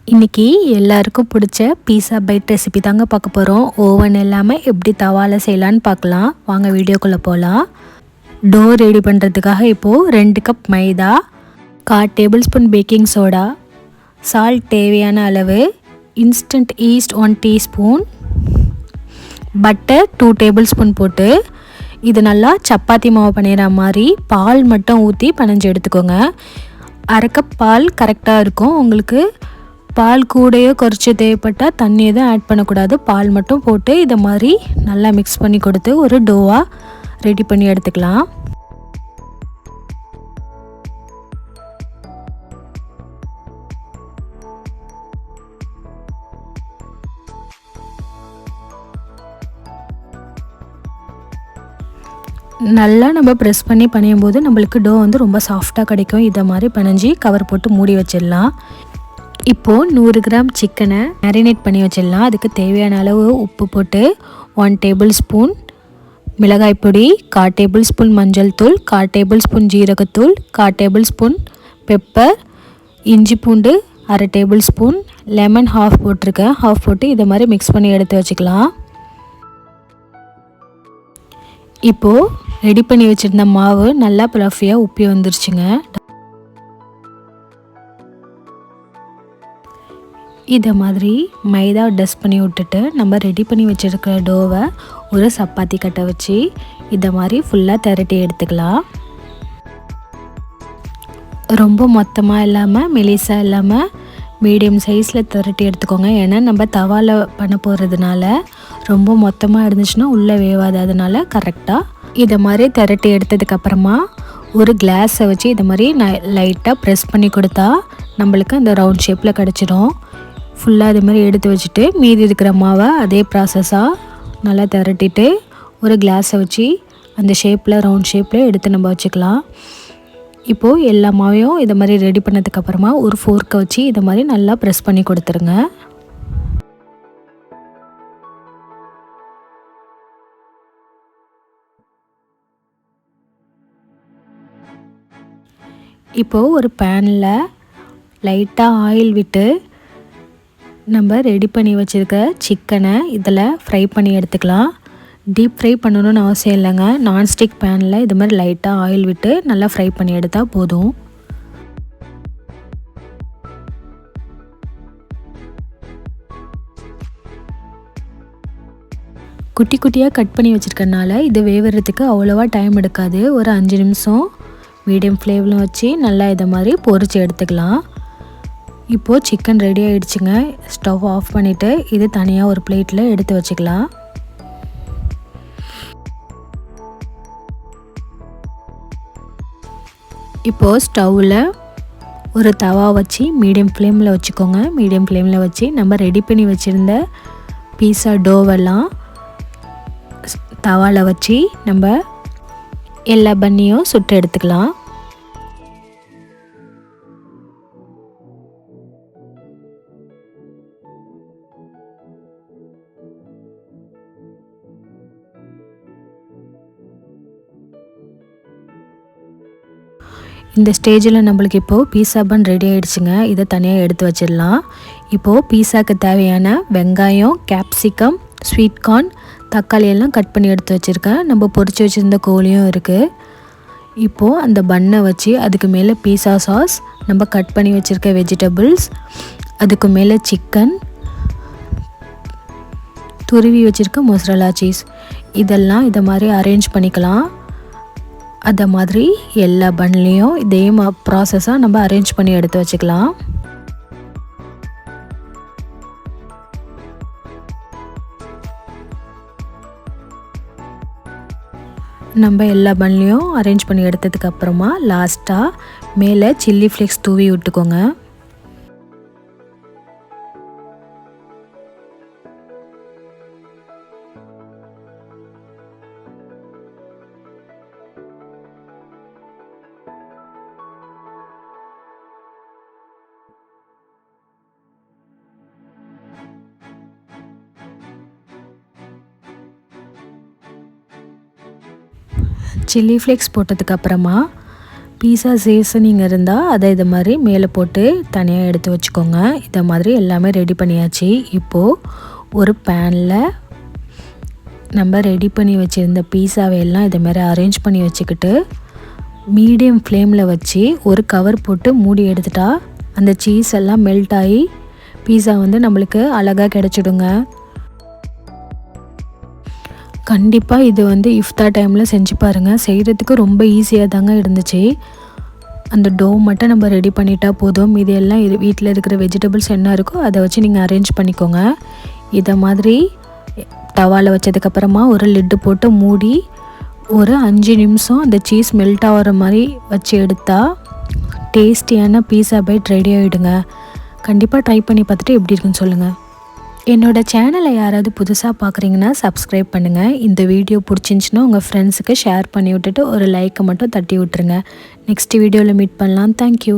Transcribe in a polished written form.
இன்றைக்கி எல்லாருக்கும் பிடிச்ச பீஸா பைட் ரெசிபி தாங்க பார்க்க போகிறோம். ஓவன் இல்லாமல் எப்படி தவால செய்யலான்னு பார்க்கலாம். வாங்க வீடியோக்குள்ளே போகலாம். டோ ரெடி பண்ணுறதுக்காக இப்போது 2 கப் மைதா, 1/4 table spoon baking soda, salt தேவையான அளவு, instant east 1 teaspoon, butter 2 table spoon போட்டு இது நல்லா சப்பாத்தி மாவு பண்ணிடுற மாதிரி பால் மட்டும் ஊற்றி பனைஞ்சு எடுத்துக்கோங்க. 1/2 கப் பால் கரெக்டாக இருக்கும். உங்களுக்கு பால் கூடையோ குறைச்சி தேவைப்பட்டால் தண்ணி எதுவும் ஆட் பண்ணக்கூடாது. பால் மட்டும் போட்டு இதை மாதிரி நல்லா மிக்ஸ் பண்ணி கொடுத்து ஒரு டோவாக ரெடி பண்ணி எடுத்துக்கலாம். நல்லா நம்ம ப்ரெஸ் பண்ணி பனையும்போது நம்மளுக்கு டோ வந்து ரொம்ப சாஃப்டாக கிடைக்கும். இதை மாதிரி பனைஞ்சி கவர் போட்டு மூடி வச்சிடலாம். இப்போது 100 கிராம் சிக்கனை மேரினேட் பண்ணி வச்சிடலாம். அதுக்கு தேவையான அளவு உப்பு போட்டு 1 டேபிள் ஸ்பூன் மிளகாய் பொடி, 1/4 டேபிள் ஸ்பூன் மஞ்சள் தூள், 1/4 டேபிள் ஸ்பூன் ஜீரகத்தூள், 1/4 டேபிள் ஸ்பூன் பெப்பர், இஞ்சி பூண்டு 1/2 டேபிள் ஸ்பூன், லெமன் ஹாஃப் போட்டிருக்கேன். ஹாஃப் போட்டு இதை மாதிரி மிக்ஸ் பண்ணி எடுத்து வச்சுக்கலாம். இப்போது ரெடி பண்ணி வச்சுருந்த மாவு நல்லா ப்ளஃபியாக உப்பி வந்துருச்சுங்க. இதை மாதிரி மைதா டஸ்ட் பண்ணி விட்டுட்டு நம்ம ரெடி பண்ணி வச்சுருக்கிற டோவை ஒரு சப்பாத்தி கட்டை வச்சு இதை மாதிரி ஃபுல்லாக திரட்டி எடுத்துக்கலாம். ரொம்ப மொத்தமாக இல்லாமல் மெலிசாக இல்லாமல் மீடியம் சைஸில் திரட்டி எடுத்துக்கோங்க. ஏன்னா நம்ம தவால பண்ண போகிறதுனால ரொம்ப மொத்தமாக இருந்துச்சுன்னா உள்ளே வேவாது. அதனால் கரெக்டாக இதை மாதிரி திரட்டி எடுத்ததுக்கப்புறமா ஒரு கிளாஸை வச்சு இதை மாதிரி லைட்டாக ப்ரெஸ் பண்ணி கொடுத்தா நம்மளுக்கு அந்த ரவுண்ட் ஷேப்பில் கிடச்சிடும். ஃபுல்லாக இது மாதிரி எடுத்து வச்சுட்டு மீதி இருக்கிற மாவை அதே ப்ராசஸாக நல்லா திரட்டிட்டு ஒரு கிளாஸை வச்சு அந்த ஷேப்பில் ரவுண்ட் ஷேப்பில் எடுத்து நம்ம வச்சுக்கலாம். இப்போது எல்லா மாவையும் இதை மாதிரி ரெடி பண்ணதுக்கப்புறமா ஒரு ஃபோர்க்கை வச்சு இதை மாதிரி நல்லா ப்ரெஸ் பண்ணி கொடுத்துருங்க. இப்போது ஒரு பேனில் லைட்டாக ஆயில் விட்டு நம்ம ரெடி பண்ணி வச்சுருக்க சிக்கனை இதில் ஃப்ரை பண்ணி எடுத்துக்கலாம். டீப் ஃப்ரை பண்ணணும்னு அவசியம் இல்லைங்க. நான்ஸ்டிக் பேனில் இது மாதிரி லைட்டாக ஆயில் விட்டு நல்லா ஃப்ரை பண்ணி எடுத்தால் போதும். குட்டி குட்டியாக கட் பண்ணி வச்சுருக்கனால இது வேவுறதுக்கு அவ்வளோவா டைம் எடுக்காது. ஒரு 5 நிமிஷம் மீடியம் ஃப்ளேமில் வச்சு நல்லா இதை மாதிரி பொரித்து எடுத்துக்கலாம். இப்போது சிக்கன் ரெடி ஆகிடுச்சுங்க. ஸ்டவ் ஆஃப் பண்ணிவிட்டு இது தனியாக ஒரு பிளேட்டில் எடுத்து வச்சுக்கலாம். இப்போது ஸ்டவ்வில் ஒரு தவா வச்சு மீடியம் ஃப்ளேமில் வச்சுக்கோங்க. மீடியம் ஃப்ளேமில் வச்சு நம்ம ரெடி பண்ணி வச்சுருந்த பீஸா டோவெல்லாம் தவாவில் வச்சு நம்ம எல்லா பன்னியும் சுட்டு எடுத்துக்கலாம். இந்த ஸ்டேஜில் நம்மளுக்கு இப்போது பீஸா பன் ரெடி ஆகிடுச்சுங்க. இதை தனியாக எடுத்து வச்சிடலாம். இப்போது பீஸாக்கு தேவையான வெங்காயம், கேப்சிகம், ஸ்வீட் கார்ன், தக்காளி எல்லாம் கட் பண்ணி எடுத்து வச்சுருக்கேன். நம்ம பொரிச்சு வச்சுருந்த கோழியும் இருக்குது. இப்போது அந்த பன்னை வச்சு அதுக்கு மேலே பீஸா சாஸ், நம்ம கட் பண்ணி வச்சுருக்க வெஜிடபிள்ஸ், அதுக்கு மேலே சிக்கன், துருவி வச்சுருக்க மொசரல்லா சீஸ் இதெல்லாம் இதை மாதிரி அரேஞ்ச் பண்ணிக்கலாம். அதை மாதிரி எல்லா பன்லேயும் இதே ப்ராசஸாக நம்ம அரேஞ்ச் பண்ணி எடுத்து வச்சுக்கலாம். நம்ம எல்லா பன்லேயும் அரேஞ்ச் பண்ணி எடுத்ததுக்கப்புறமா லாஸ்ட்டாக மேலே சில்லி ஃப்ளேக்ஸ் தூவி விட்டுக்கோங்க. சில்லி ஃப்ளேக்ஸ் போட்டதுக்கப்புறமா பீஸா சீசனிங் இருந்தால் அதை இது மாதிரி மேலே போட்டு தனியாக எடுத்து வச்சுக்கோங்க. இதை மாதிரி எல்லாமே ரெடி பண்ணியாச்சு. இப்போது ஒரு பேனில் நம்ம ரெடி பண்ணி வச்சுருந்த பீஸாவை எல்லாம் இதை மாதிரி அரேஞ்ச் பண்ணி வச்சுக்கிட்டு மீடியம் ஃப்ளேமில் வச்சு ஒரு கவர் போட்டு மூடி எடுத்துட்டா அந்த சீஸ் எல்லாம் மெல்ட் ஆகி பீஸா வந்து நம்மளுக்கு அழகாக கிடச்சிடுங்க. கண்டிப்பாக இது வந்து இஃப்தார் டைமில் செஞ்சு பாருங்கள். செய்கிறதுக்கு ரொம்ப ஈஸியாக தாங்க இருந்துச்சு. அந்த டோ மட்டும் நம்ம ரெடி பண்ணிட்டா போதும். இது எல்லாம் வீட்டில் இருக்கிற வெஜிடபிள்ஸ் என்ன இருக்கோ அதை வச்சு நீங்கள் அரேஞ்ச் பண்ணிக்கோங்க. இதை மாதிரி தவாவில் வச்சதுக்கப்புறமா ஒரு லிட்டு போட்டு மூடி ஒரு 5 நிமிஷம் அந்த சீஸ் மெல்ட் ஆகிற மாதிரி வச்சு எடுத்தால் டேஸ்டியான பீஸா பைட் ரெடி ஆகிடுங்க. கண்டிப்பாக ட்ரை பண்ணி பார்த்துட்டு எப்படி இருக்குன்னு சொல்லுங்கள். என்னோடய சேனலை யாராவது புதுசாக பார்க்குறீங்கன்னா சப்ஸ்கிரைப் பண்ணுங்கள். இந்த வீடியோ பிடிச்சிருந்துச்சின்னா உங்கள் ஃப்ரெண்ட்ஸுக்கு ஷேர் பண்ணி விட்டுட்டு ஒரு லைக்கை மட்டும் தட்டி விட்டுருங்க. நெக்ஸ்ட் வீடியோவில் மீட் பண்ணலாம். தேங்க்யூ.